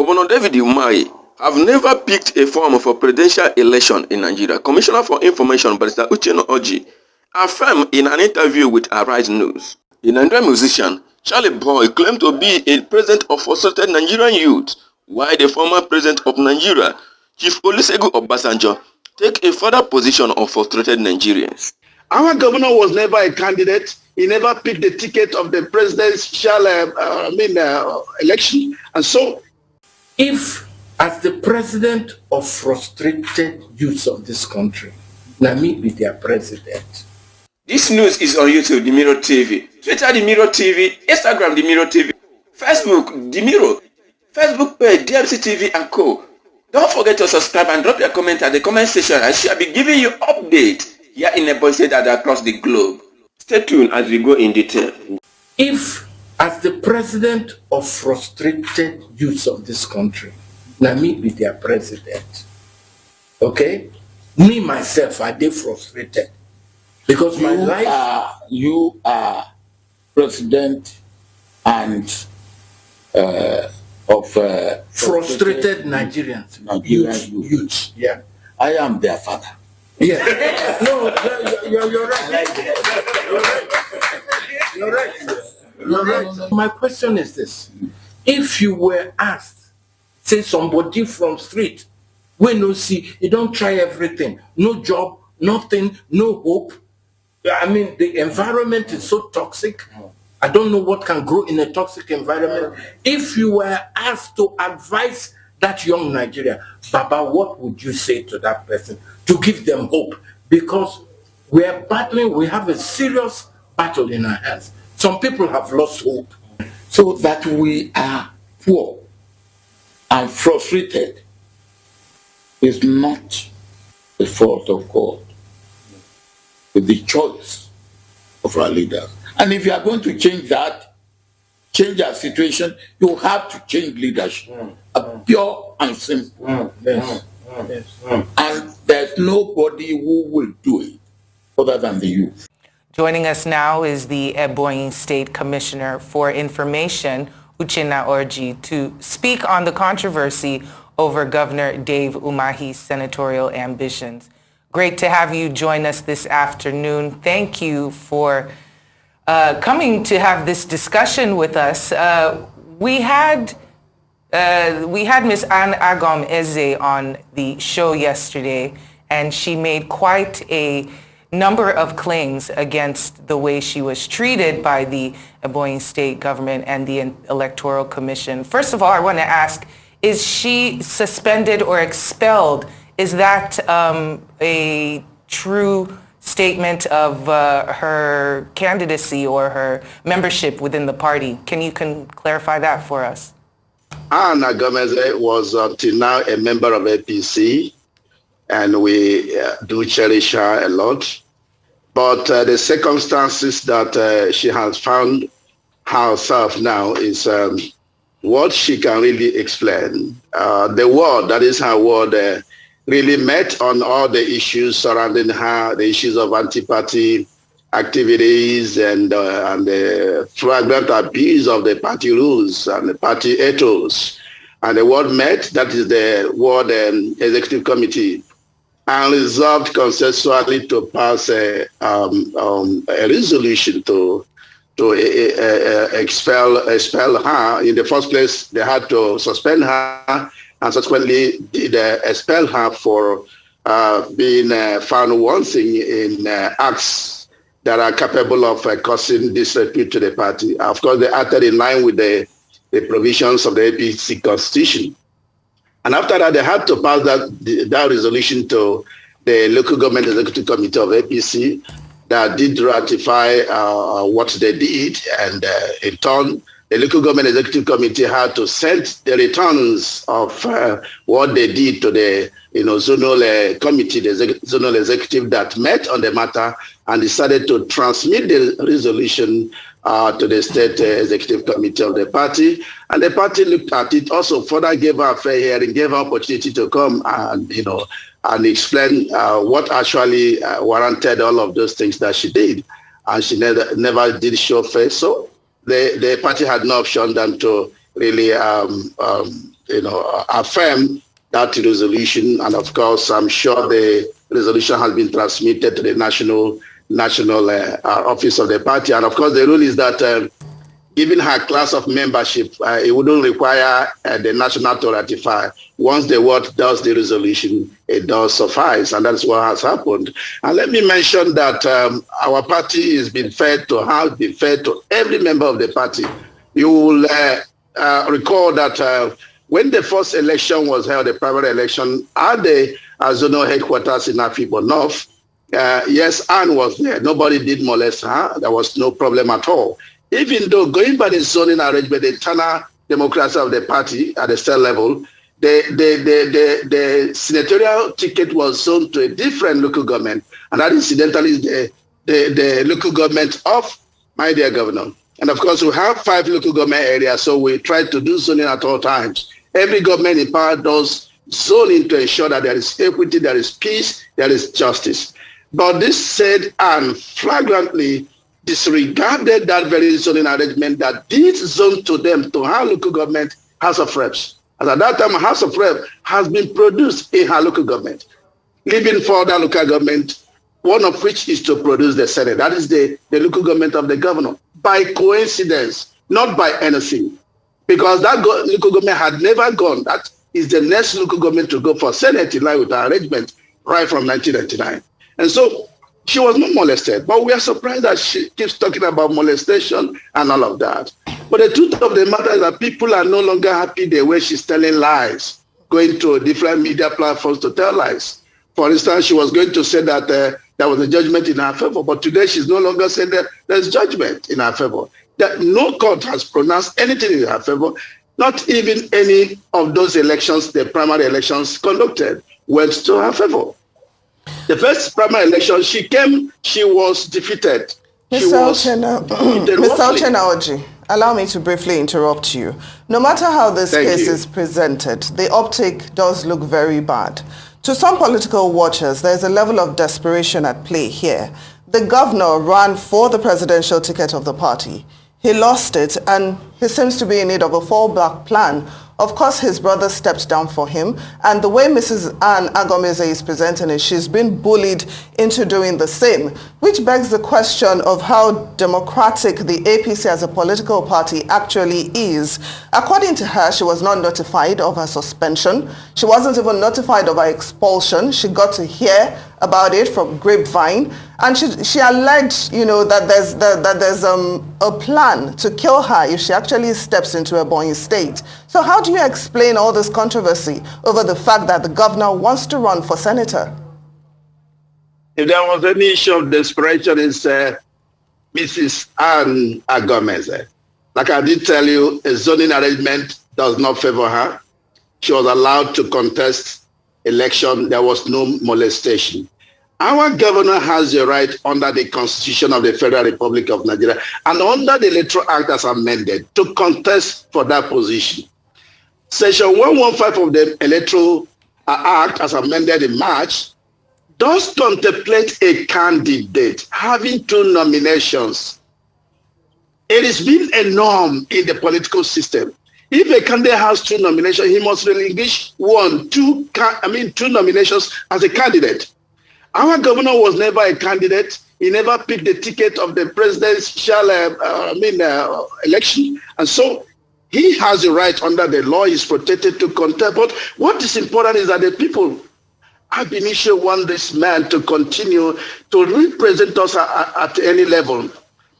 Governor David Umahi have never picked a form for presidential election in Nigeria. Commissioner for Information, Barrister UCHENNA ORJI, affirmed in an interview with Arise News. The Nigerian musician CHARLYBOY claimed to be a president of frustrated Nigerian youth, while the former president of Nigeria, Chief Olusegun Obasanjo, take a further position of frustrated Nigerians. Our governor was never a candidate. He never picked the ticket of the presidential election. And so, if as the president of frustrated youths of this country, let me be their president. This news is on YouTube, The Mirror TV, Twitter, The Mirror TV, Instagram, The Mirror TV, Facebook, The Mirror, Facebook page, DMC TV and Co. Don't forget to subscribe and drop your comment at the comment section. I shall be giving you updates here in Ebonyi State and across the globe. Stay tuned as we go in detail. If as the president of frustrated youths of this country, let me be their president, okay? Me, myself, I did frustrated. Because my life... You are president and of frustrated Nigerians. Youths. Yeah. I am their father. Yeah. No, you're right. You're right. My question is this. If you were asked, say somebody from street, we no see, you don't try everything, no job, nothing, no hope. I mean, the environment is so toxic. I don't know what can grow in a toxic environment. If you were asked to advise that young Nigeria, Baba, what would you say to that person to give them hope? Because we are battling, we have a serious battle in our hands. Some people have lost hope. So that we are poor and frustrated is not the fault of God. It's the choice of our leaders. And if you are going to change that, change our situation, you have to change leadership. Pure and simple. And there's nobody who will do it other than the youth. Joining us now is the Ebonyi State Commissioner for Information, UCHENNA ORJI, to speak on the controversy over Governor Dave Umahi's senatorial ambitions. Great to have you join us this afternoon. Thank you for coming to have this discussion with us. We had Ms. Anne Agom Eze on the show yesterday, and she made quite a number of claims against the way she was treated by the Ebonyi State government and the Electoral Commission. First of all, I want to ask, is she suspended or expelled? Is that a true statement of her candidacy or her membership within the party? Can you clarify that for us? Anna Gomez was till now a member of APC, and we do cherish her a lot. But the circumstances that she has found herself now is what she can really explain. The word, that is her word, really met on all the issues surrounding her, the issues of anti-party activities and the flagrant abuse of the party rules and the party ethos. And the word met, that is the word executive committee, and resolved consensually to pass a resolution to expel her. In the first place, they had to suspend her, and subsequently did expel her for being found wanting in acts that are capable of causing disrepute to the party. Of course, they acted in line with the provisions of the APC constitution. And after that, they had to pass that resolution to the local government executive committee of APC that did ratify what they did. And in turn, the local government executive committee had to send the returns of what they did to the zonal committee, the zonal executive that met on the matter and decided to transmit the resolution to the state executive committee of the party. And the party looked at it, also further gave her a fair hearing, gave her opportunity to come and, and explain what actually warranted all of those things that she did. And she never did show face. So the party had no option than to really affirm that resolution. And of course, I'm sure the resolution has been transmitted to the national office of the party. And of course, the rule is that given her class of membership, it wouldn't require the national to ratify. Once the word does the resolution, it does suffice, and that's what has happened. And let me mention that our party has been fair to every member of the party. You will recall that when the first election was held, the primary election at the zonal headquarters in Afibo North, yes, Anne was there. Nobody did molest her. There was no problem at all. Even though going by the zoning arrangement, the internal democracy of the party at the state level, the senatorial ticket was zoned to a different local government, and that incidentally is the local government of my dear governor. And of course, we have 5 local government areas, so we try to do zoning at all times. Every government in power does zoning to ensure that there is equity, there is peace, there is justice. But this said and flagrantly disregarded that very zoning arrangement that did zone to them to her local government House of Reps. And at that time, House of Reps has been produced in her local government, leaving for the local government, one of which is to produce the Senate. That is the local government of the governor. By coincidence, not by anything, because that local government had never gone. That is the next local government to go for Senate in line with our arrangement right from 1999. And so she was not molested, but we are surprised that she keeps talking about molestation and all of that. But the truth of the matter is that people are no longer happy the way she's telling lies, going to different media platforms to tell lies. For instance, she was going to say that there was a judgment in her favor, but today she's no longer saying that there's judgment in her favor. That no court has pronounced anything in her favor, not even any of those elections, the primary elections conducted, went to her favor. The first primary election, she was defeated. Mr. UCHENNA ORJI, allow me to briefly interrupt you. No matter how this case is presented, the optic does look very bad. To some political watchers, there's a level of desperation at play here. The governor ran for the presidential ticket of the party. He lost it, and he seems to be in need of a fallback plan. Of course, his brother stepped down for him, and the way Mrs. Anne Agomeze is presenting it, she's been bullied into doing the same, which begs the question of how democratic the APC as a political party actually is. According to her, she was not notified of her suspension. She wasn't even notified of her expulsion. She got to hear about it from grapevine, and she alleged, that there's a plan to kill her if she actually steps into Ebonyi State. So how do you explain all this controversy over the fact that the governor wants to run for senator? If there was any issue of desperation, it's Mrs. Anne Agomeze. Like I did tell you, a zoning arrangement does not favor her. She was allowed to contest election. There was no molestation. Our governor has the right under the Constitution of the Federal Republic of Nigeria and under the Electoral Act as amended to contest for that position. Section 115 of the Electoral Act as amended in March does contemplate a candidate having 2 nominations. It has been a norm in the political system. If a candidate has 2 nominations, he must relinquish 2 nominations as a candidate. Our governor was never a candidate. He never picked the ticket of the presidential election. And so he has the right under the law. He's protected to contest. But what is important is that the people ab initio want this man to continue to represent us at any level,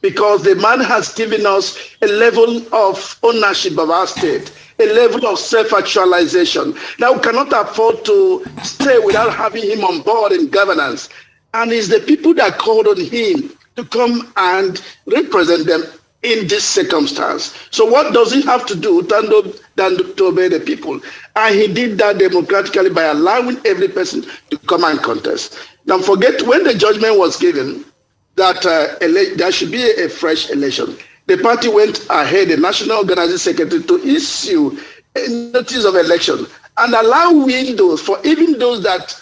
because the man has given us a level of ownership of our state, a level of self-actualization that we cannot afford to stay without having him on board in governance. And it's the people that called on him to come and represent them in this circumstance. So what does he have to do than to obey the people? And he did that democratically by allowing every person to come and contest. Don't forget, when the judgment was given that there should be a fresh election, the party went ahead, the National Organizing Secretary, to issue a notice of election and allow windows for even those that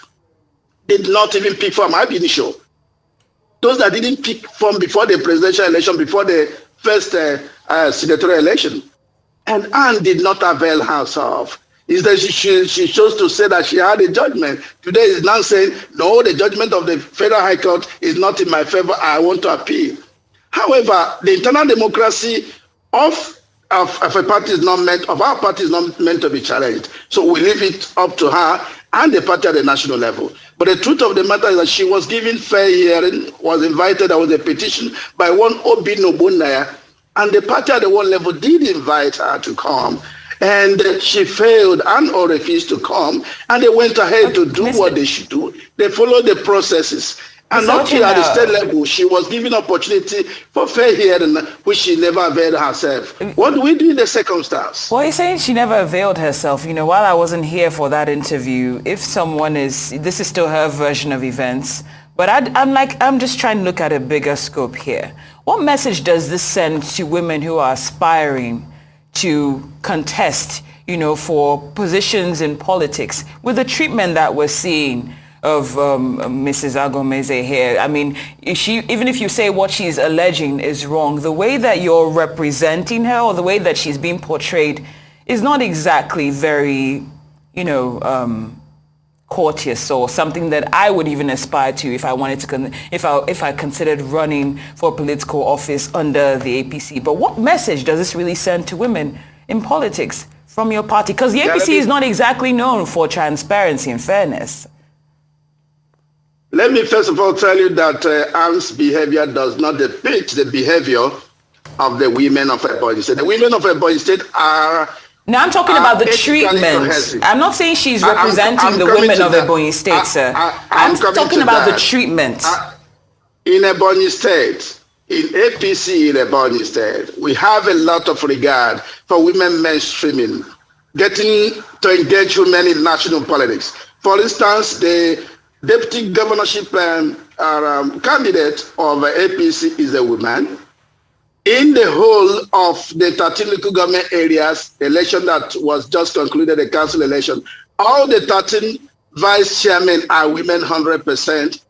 did not even pick from ab initio, those that didn't pick from before the presidential election, before the first senatorial election. And Anne did not avail herself. is that she chose to say that she had a judgment. Today is now saying, no, the judgment of the Federal High Court is not in my favor. I want to appeal. However, the internal democracy of a party is not meant, of our party is not meant to be challenged. So we leave it up to her and the party at the national level. But the truth of the matter is that she was given fair hearing, was invited. There was a petition by one Obi Nobunaya, and the party at the one level did invite her to come. And she failed and or refused to come, and they went ahead to do what they should do. They followed the processes. And not here at the state level, she was given opportunity for fair hearing, which she never availed herself. What do we do in the circumstance? Well, you're saying she never availed herself. You know, while I wasn't here for that interview, if someone is, this is still her version of events, but I'm just trying to look at a bigger scope here. What message does this send to women who are aspiring to contest, you know, for positions in politics with the treatment that we're seeing of Mrs. Agomeze here? I mean, even if you say what she's alleging is wrong, the way that you're representing her or the way that she's being portrayed is not exactly very, you know, courteous or something that I would even aspire to if I wanted to, if I considered running for political office under the APC. But what message does this really send to women in politics from your party? Because the APC is not exactly known for transparency and fairness. Let me first of all tell you that Anne's behavior does not depict the behavior of the women of Ebonyi State. The women of Ebonyi State are... Now I'm talking about the treatment. I'm not saying she's representing the women of Ebonyi State, sir. I'm talking about the treatment. In Ebonyi State, in APC in Ebonyi State, we have a lot of regard for women mainstreaming, getting to engage women in national politics. For instance, the deputy governorship candidate of APC is a woman. In the whole of the 13 local government areas, the election that was just concluded, the council election, all the 13 vice chairmen are women 100%.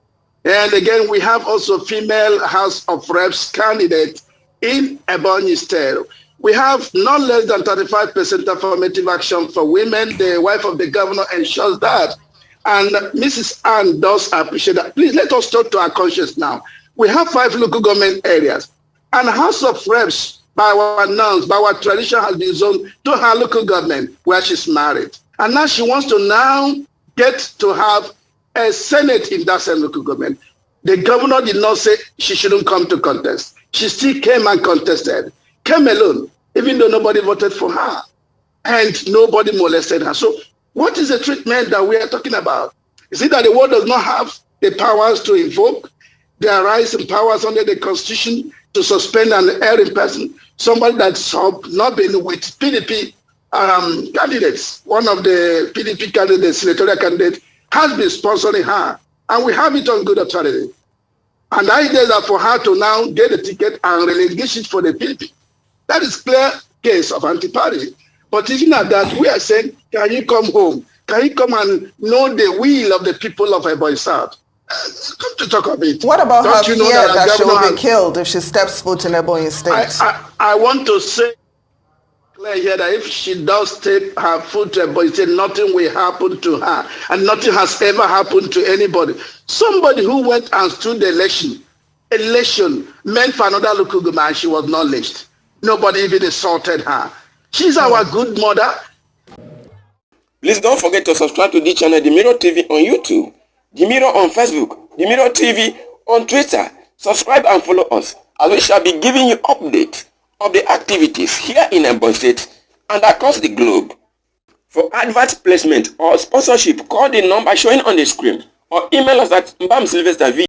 And again, we have also female House of Reps candidate in Ebonyi State. We have not less than 35% affirmative action for women. The wife of the governor ensures that. And Mrs. Ann does appreciate that. Please let us talk to our conscience now. We have 5 local government areas. And House of Reps, by our norms, by our tradition, has been zoned to her local government where she's married. And now she wants to now get to have a Senate in that same local government. The governor did not say she shouldn't come to contest. She still came and contested, came alone, even though nobody voted for her. And nobody molested her. So what is the treatment that we are talking about? Is it that the world does not have the powers to invoke their rights and powers under the Constitution to suspend an erring person, somebody that's not been with PDP candidates? One of the PDP candidates, senatorial candidate, has been sponsoring her, and we have it on good authority. And the idea is that for her to now get a ticket and relegate it for the PDP, that is clear case of anti-party. But even at that, we are saying, can you come home? Can you come and know the will of the people of Ebonyi South? Come to talk of it. What about her fear that she will be killed if she steps foot in Ebonyi State? I want to say clear here that if she does take her foot to Ebonyi State, nothing will happen to her. And nothing has ever happened to anybody. Somebody who went and stood the election meant for another local government, and she was not lynched. Nobody even insulted her. She's our good mother. Please don't forget to subscribe to this channel, The Mirror TV on YouTube, The Mirror on Facebook, The Mirror TV on Twitter. Subscribe and follow us, as we shall be giving you updates of the activities here in Ebonyi State and across the globe. For advert placement or sponsorship, call the number showing on the screen or email us at mbamsylvester